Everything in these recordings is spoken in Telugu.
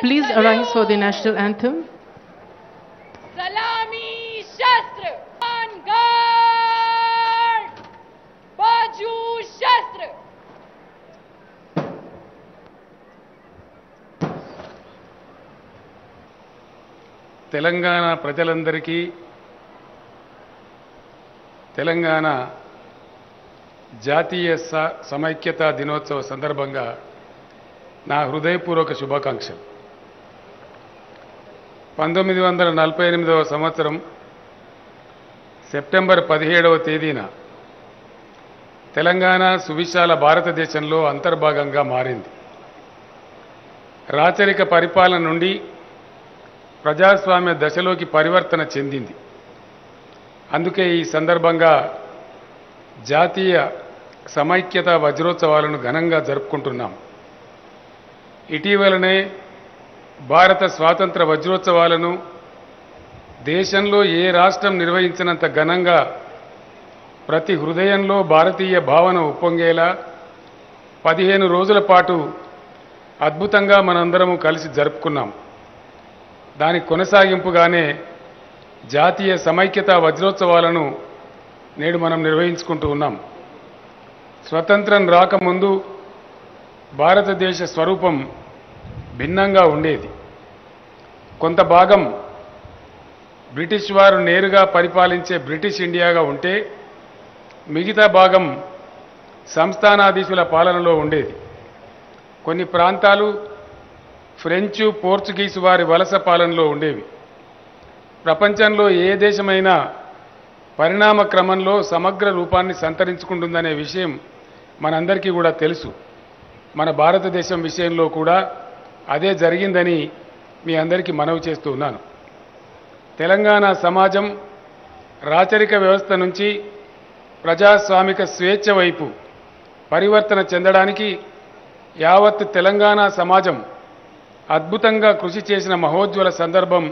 Please arise for the national anthem. सलामी शस्त्र ऑन गार्ड बाजू शस्त्र తెలంగాణ ప్రజలందరికీ తెలంగాణ జాతీయ సమైక్యతా దినోత్సవ సందర్భంగా నా హృదయపూర్వక శుభాకాంక్షలు. 1948వ సంవత్సరం సెప్టెంబర్ 17వ తేదీన తెలంగాణ సువిశాల భారతదేశంలో అంతర్భాగంగా మారింది. రాచరిక పరిపాలన నుండి ప్రజాస్వామ్య దశలోకి పరివర్తన చెందింది. అందుకే ఈ సందర్భంగా జాతీయ సమైక్యత వజ్రోత్సవాలను ఘనంగా జరుపుకుంటున్నాం. ఇటీవలనే భారత స్వాతంత్ర వజ్రోత్సవాలను దేశంలో ఏ రాష్ట్రం నిర్వహించినంత ఘనంగా ప్రతి హృదయంలో భారతీయ భావన ఉప్పొంగేలా 15 రోజుల పాటు అద్భుతంగా మనందరము కలిసి జరుపుకున్నాం. దాని కొనసాగింపుగానే జాతీయ సమైక్యతా వజ్రోత్సవాలను నేడు మనం నిర్వహించుకుంటూ ఉన్నాం. స్వతంత్రం రాకముందు భారతదేశ స్వరూపం భిన్నంగా ఉండేది. కొంత భాగం బ్రిటిష్ వారు నేరుగా పరిపాలించే బ్రిటిష్ ఇండియాగా ఉంటే మిగతా భాగం సంస్థానాధీశుల పాలనలో ఉండేది. కొన్ని ప్రాంతాలు ఫ్రెంచు పోర్చుగీసు వారి వలస పాలనలో ఉండేవి. ప్రపంచంలో ఏ దేశమైనా పరిణామ క్రమంలో సమగ్ర రూపాన్ని సంతరించుకుంటుందనే విషయం మనందరికీ కూడా తెలుసు. మన భారతదేశం విషయంలో కూడా అదే జరిగిందని మీ అందరికీ మనవి చేస్తూ ఉన్నాను. తెలంగాణ సమాజం రాచరిక వ్యవస్థ నుంచి ప్రజాస్వామిక స్వేచ్ఛ వైపు పరివర్తన చెందడానికి యావత్ తెలంగాణ సమాజం అద్భుతంగా కృషి చేసిన మహోజ్వల సందర్భం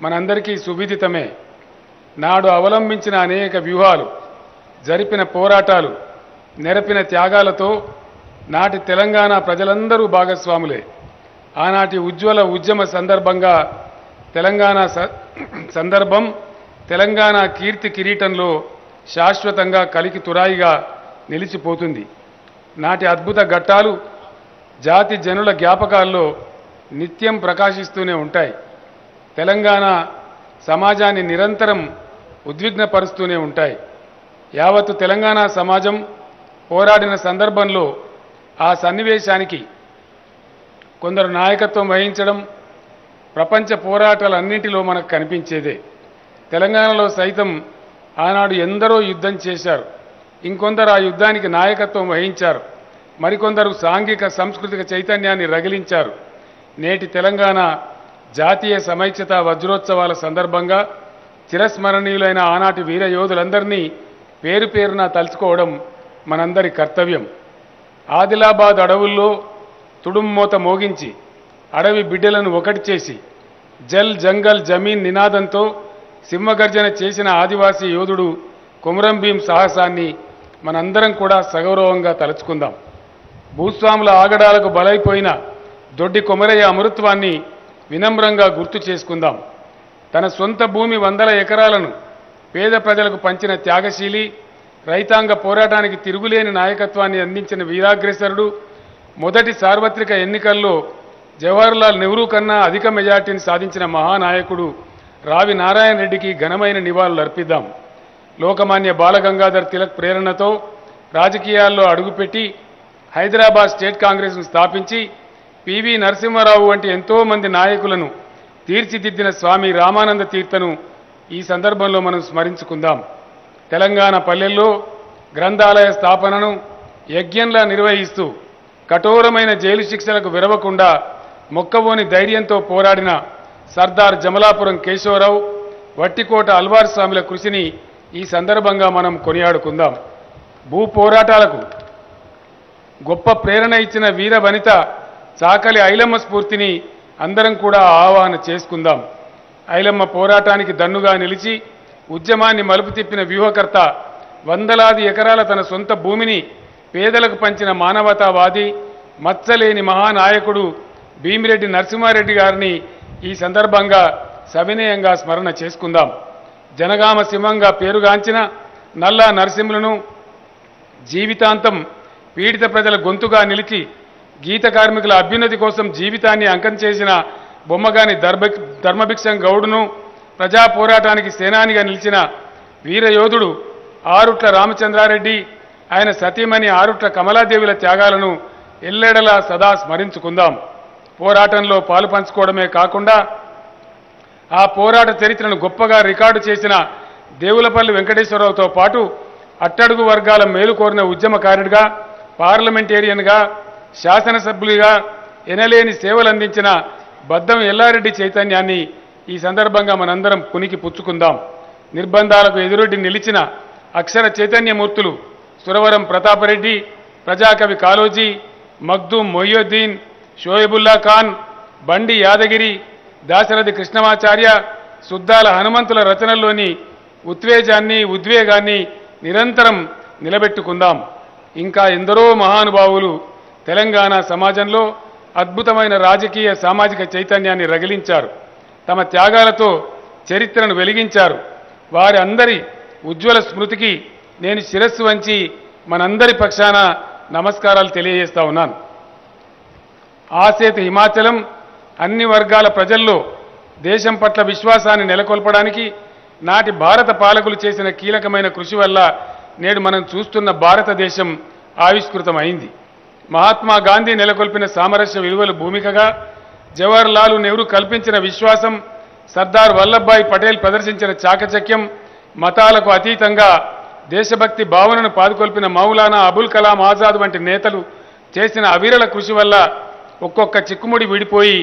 మనందరికీ సువిదితమే. నాడు అవలంబించిన అనేక వ్యూహాలు, జరిపిన పోరాటాలు, నెరపిన త్యాగాలతో నాటి తెలంగాణ ప్రజలందరూ భాగస్వాములే. ఆనాటి ఉజ్వల ఉద్యమ సందర్భంగా తెలంగాణ కీర్తి కిరీటంలో శాశ్వతంగా కలికి తురాయిగా నిలిచిపోతుంది. నాటి అద్భుత ఘట్టాలు జాతి జనుల జ్ఞాపకాల్లో నిత్యం ప్రకాశిస్తూనే ఉంటాయి. తెలంగాణ సమాజాన్ని నిరంతరం ఉద్విగ్నపరుస్తూనే ఉంటాయి. యావత్తు తెలంగాణ సమాజం పోరాడిన సందర్భంలో ఆ సన్నివేశానికి కొందరు నాయకత్వం వహించడం ప్రపంచ పోరాటాలన్నింటిలో మనకు కనిపించేదే. తెలంగాణలో సైతం ఆనాడు ఎందరో యుద్ధం చేశారు. ఇంకొందరు ఆ యుద్ధానికి నాయకత్వం వహించారు. మరికొందరు సాంఘిక సాంస్కృతిక చైతన్యాన్ని రగిలించారు. నేటి తెలంగాణ జాతీయ సమైక్యత వజ్రోత్సవాల సందర్భంగా చిరస్మరణీయులైన ఆనాటి వీర యోధులందరినీ పేరు పేరున తలుచుకోవడం మనందరి కర్తవ్యం. ఆదిలాబాద్ అడవుల్లో తుడుమ్మోత మోగించి అడవి బిడ్డలను ఒకటి చేసి జల్ జంగల్ జమీన్ నినాదంతో సింహగర్జన చేసిన ఆదివాసీ యోధుడు కొమురం భీం సాహసాన్ని మనందరం కూడా సగౌరవంగా తలుచుకుందాం. భూస్వాముల ఆగడాలకు బలైపోయిన దొడ్డి కొమరయ్య అమృత్వాన్ని వినమ్రంగా గుర్తు చేసుకుందాం. తన సొంత భూమి 100 ఎకరాలను పేద ప్రజలకు పంచిన త్యాగశీలి, రైతాంగ పోరాటానికి తిరుగులేని నాయకత్వాన్ని అందించిన వీరాగ్రేసరుడు, మొదటి సార్వత్రిక ఎన్నికల్లో జవహర్లాల్ నెహ్రూ కన్నా అధిక మెజార్టీని సాధించిన మహానాయకుడు రావి నారాయణ రెడ్డికి ఘనమైన నివాళులు అర్పిద్దాం. లోకమాన్య బాలగంగాధర్ తిలక్ ప్రేరణతో రాజకీయాల్లో అడుగుపెట్టి హైదరాబాద్ స్టేట్ కాంగ్రెస్ను స్థాపించి పివి నరసింహారావు వంటి ఎంతోమంది నాయకులను తీర్చిదిద్దిన స్వామి రామానంద తీర్థను ఈ సందర్భంలో మనం స్మరించుకుందాం. తెలంగాణ పల్లెల్లో గ్రంథాలయ స్థాపనను యజ్ఞంలా నిర్వహిస్తూ కఠోరమైన జైలు శిక్షలకు విరవకుండా మొక్కవోని ధైర్యంతో పోరాడిన సర్దార్ జమలాపురం కేశవరావు, వట్టికోట అల్వార్ స్వామిల కృషిని ఈ సందర్భంగా మనం కొనియాడుకుందాం. భూ పోరాటాలకు గొప్ప ప్రేరణ ఇచ్చిన వీర వనిత చాకలి ఐలమ్మ స్ఫూర్తిని అందరం కూడా ఆవాహన చేసుకుందాం. ఐలమ్మ పోరాటానికి దన్నుగా నిలిచి ఉద్యమాన్ని మలుపు తిప్పిన వ్యూహకర్త, వందలాది ఎకరాల తన సొంత భూమిని పేదలకు పంచిన మానవతావాది, మచ్చలేని మహానాయకుడు భీమిరెడ్డి నరసింహారెడ్డి గారిని ఈ సందర్భంగా సవినయంగా స్మరణ చేసుకుందాం. జనగామ సింహంగా పేరుగాంచిన నల్లా నరసింహులను జీవితాంతం పీడిత ప్రజల గొంతుగా నిలిచి గీత కార్మికుల అభ్యున్నతి కోసం జీవితాన్ని అంకం చేసిన బొమ్మగాని ధర్మభిక్షం గౌడును, ప్రజా పోరాటానికి సేనానిగా నిలిచిన వీరయోధుడు ఆరుట్ల రామచంద్రారెడ్డి, ఆయన సతీమణి ఆరుట్ల కమలాదేవిల త్యాగాలను ఎల్లెడలా సదా స్మరించుకుందాం. పోరాటంలో పాలు పంచుకోవడమే కాకుండా ఆ పోరాట చరిత్రను గొప్పగా రికార్డు చేసిన దేవులపల్లి వెంకటేశ్వరరావుతో పాటు అట్టడుగు వర్గాల మేలు కోరిన ఉద్యమకారుడిగా, పార్లమెంటేరియన్గా, శాసనసభ్యులుగా ఎనలేని సేవలు అందించిన బద్దం ఎల్లారెడ్డి చైతన్యాన్ని ఈ సందర్భంగా మనందరం పునికి పుచ్చుకుందాం. నిర్బంధాలకు ఎదురొడ్డి నిలిచిన అక్షర చైతన్యమూర్తులు సురవరం ప్రతాపరెడ్డి, ప్రజాకవి కాళోజీ, మగ్దూం మొయ్యుద్దీన్, షోయబుల్లా ఖాన్, బండి యాదగిరి, దాశరథి కృష్ణమాచార్య, సుద్దాల హనుమంతుల రచనల్లోని ఉద్వేగాన్ని నిరంతరం నిలబెట్టుకుందాం. ఇంకా ఎందరో మహానుభావులు తెలంగాణ సమాజంలో అద్భుతమైన రాజకీయ సామాజిక చైతన్యాన్ని రగిలించారు. తమ త్యాగాలతో చరిత్రను వెలిగించారు. వారి అందరి ఉజ్వల స్మృతికి నేను శిరస్సు వంచి మనందరి పక్షాన నమస్కారాలు తెలియజేస్తా ఉన్నాను. ఆసేతు హిమాచలం అన్ని వర్గాల ప్రజల్లో దేశం పట్ల విశ్వాసాన్ని నెలకొల్పడానికి నాటి భారత పాలకులు చేసిన కీలకమైన కృషి వల్ల నేడు మనం చూస్తున్న భారతదేశం ఆవిష్కృతమైంది. మహాత్మా గాంధీ నెలకొల్పిన సామరస్య విలువలు భూమికగా, జవహర్లాల్ నెహ్రూ కల్పించిన విశ్వాసం, సర్దార్ వల్లభాయ్ పటేల్ ప్రదర్శించిన చాకచక్యం, మతాలకు అతీతంగా దేశభక్తి భావనను పాదుకొల్పిన మౌలానా అబుల్ కలాం ఆజాద్ వంటి నేతలు చేసిన అవిరళ కృషి వల్ల ఒక్కొక్క చిక్కుముడి విడిపోయి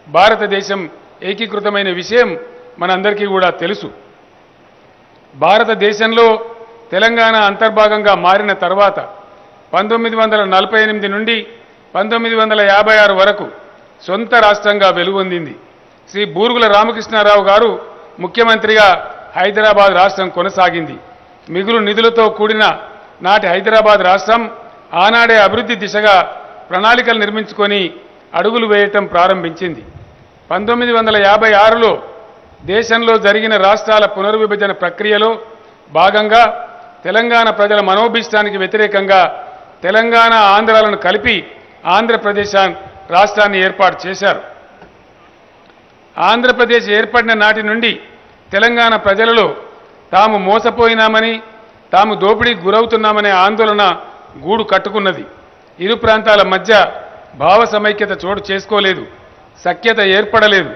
భారతదేశం ఏకీకృతమైన విషయం మనందరికీ కూడా తెలుసు. భారతదేశంలో తెలంగాణ అంతర్భాగంగా మారిన తర్వాత 1948 నుండి 1956 వరకు సొంత రాష్ట్రంగా వెలుగొందింది. శ్రీ బూరుగుల రామకృష్ణారావు గారు ముఖ్యమంత్రిగా హైదరాబాద్ రాష్ట్రం కొనసాగింది. మిగులు నిధులతో కూడిన నాటి హైదరాబాద్ రాష్ట్రం ఆనాడే అభివృద్ధి దిశగా ప్రణాళికలు నిర్మించుకొని అడుగులు వేయటం ప్రారంభించింది. 1956లో దేశంలో జరిగిన రాష్ట్రాల పునర్విభజన ప్రక్రియలో భాగంగా తెలంగాణ ప్రజల మనోభీష్టానికి వ్యతిరేకంగా తెలంగాణ ఆంధ్రాలను కలిపి ఆంధ్రప్రదేశ్ రాష్ట్రాన్ని ఏర్పాటు చేశారు. ఆంధ్రప్రదేశ్ ఏర్పడిన నాటి నుండి తెలంగాణ ప్రజలలో తాము మోసపోయినామని, తాము దోపిడీకి గురవుతున్నామనే ఆందోళన గూడు కట్టుకున్నది. ఇరు ప్రాంతాల మధ్య భావ సమైక్యత చోటు చేసుకోలేదు, సఖ్యత ఏర్పడలేదు.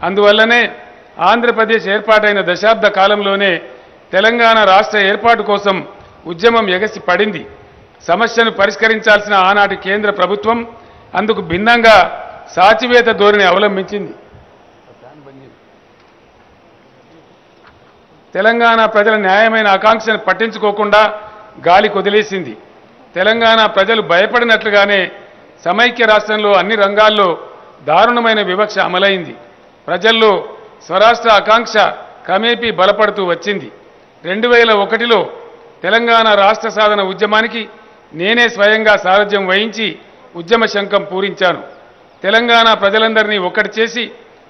అందువల్లనే ఆంధ్రప్రదేశ్ ఏర్పాటైన దశాబ్ద కాలంలోనే తెలంగాణ రాష్ట్ర ఏర్పాటు కోసం ఉద్యమం ఎగసి పడింది. సమస్యను పరిష్కరించాల్సిన ఆనాటి కేంద్ర ప్రభుత్వం అందుకు భిన్నంగా సాచివేత ధోరణి అవలంబించింది. తెలంగాణ ప్రజల న్యాయమైన ఆకాంక్షను పట్టించుకోకుండా గాలి కొదిలేసింది. తెలంగాణ ప్రజలు భయపడినట్లుగానే సమైక్య రాష్ట్రంలో అన్ని రంగాల్లో దారుణమైన వివక్ష అమలైంది. ప్రజల్లో స్వరాష్ట్ర ఆకాంక్ష క్రమేపీ బలపడుతూ వచ్చింది. 2001లో తెలంగాణ రాష్ట్ర సాధన ఉద్యమానికి నేనే స్వయంగా సారథ్యం వహించి ఉద్యమ శంఖం పూరించాను. తెలంగాణ ప్రజలందరినీ ఒక్కటి చేసి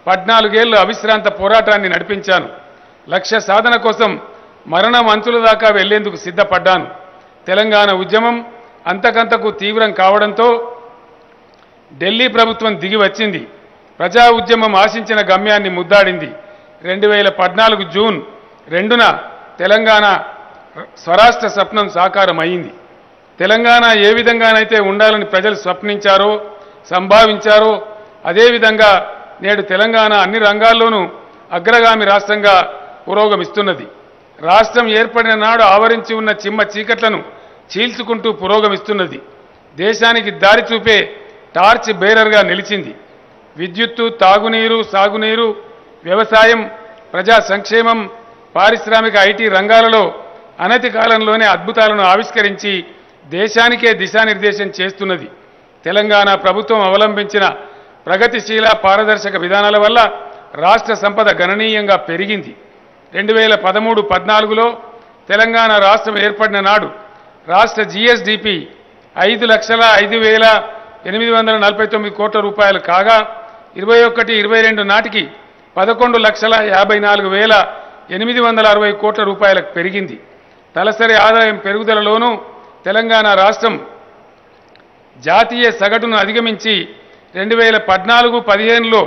14 ఏళ్ల అవిశ్రాంత పోరాటాన్ని నడిపించాను. లక్ష్య సాధన కోసం మరణం అంచుల దాకా వెళ్లేందుకు సిద్ధపడ్డాను. తెలంగాణ ఉద్యమం అంతకంతకు తీవ్రం కావడంతో ఢిల్లీ ప్రభుత్వం దిగి వచ్చింది. ప్రజా ఉద్యమం ఆశించిన గమ్యాన్ని ముద్దాడింది. 2014 జూన్ 2న తెలంగాణ స్వరాష్ట్ర స్వప్నం సాకారం అయింది. తెలంగాణ ఏ విధంగానైతే ఉండాలని ప్రజలు స్వప్నించారో, సంభావించారో అదేవిధంగా నేడు తెలంగాణ అన్ని రంగాల్లోనూ అగ్రగామి రాష్ట్రంగా పురోగమిస్తున్నది. రాష్ట్రం ఏర్పడిన నాడు ఆవరించి ఉన్న చిమ్మ చీకట్లను చీల్చుకుంటూ పురోగమిస్తున్నది. దేశానికి దారి చూపే టార్చ్ బేరర్గా నిలిచింది. విద్యుత్తు, తాగునీరు, సాగునీరు, వ్యవసాయం, ప్రజా సంక్షేమం, పారిశ్రామిక ఐటీ రంగాలలో అనతి కాలంలోనే అద్భుతాలను ఆవిష్కరించి దేశానికే దిశానిర్దేశం చేస్తున్నది. తెలంగాణ ప్రభుత్వం అవలంబించిన ప్రగతిశీల పారదర్శక విధానాల వల్ల రాష్ట్ర సంపద గణనీయంగా పెరిగింది. 2013-14లో తెలంగాణ రాష్ట్రం ఏర్పడిన నాడు రాష్ట్ర జీఎస్డిపి 5,05,000 849 కోట్ల రూపాయలు కాగా 21-22 నాటికి 11,54,860 కోట్ల రూపాయలకు పెరిగింది. తలసరి ఆదాయం పెరుగుదలలోనూ తెలంగాణ రాష్ట్రం జాతీయ సగటును అధిగమించి 2014-15లో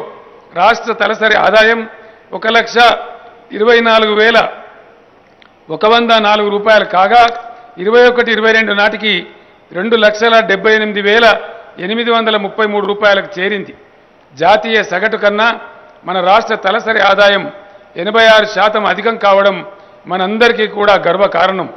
రాష్ట్ర తలసరి ఆదాయం 1,24,104 రూపాయలు కాగా 21-22 నాటికి 2,78,833 రూపాయలకు చేరింది. జాతీయ సగటు కన్నా మన రాష్ట్ర తలసరి ఆదాయం 86% అధికం కావడం మనందరికీ కూడా గర్వకారణం.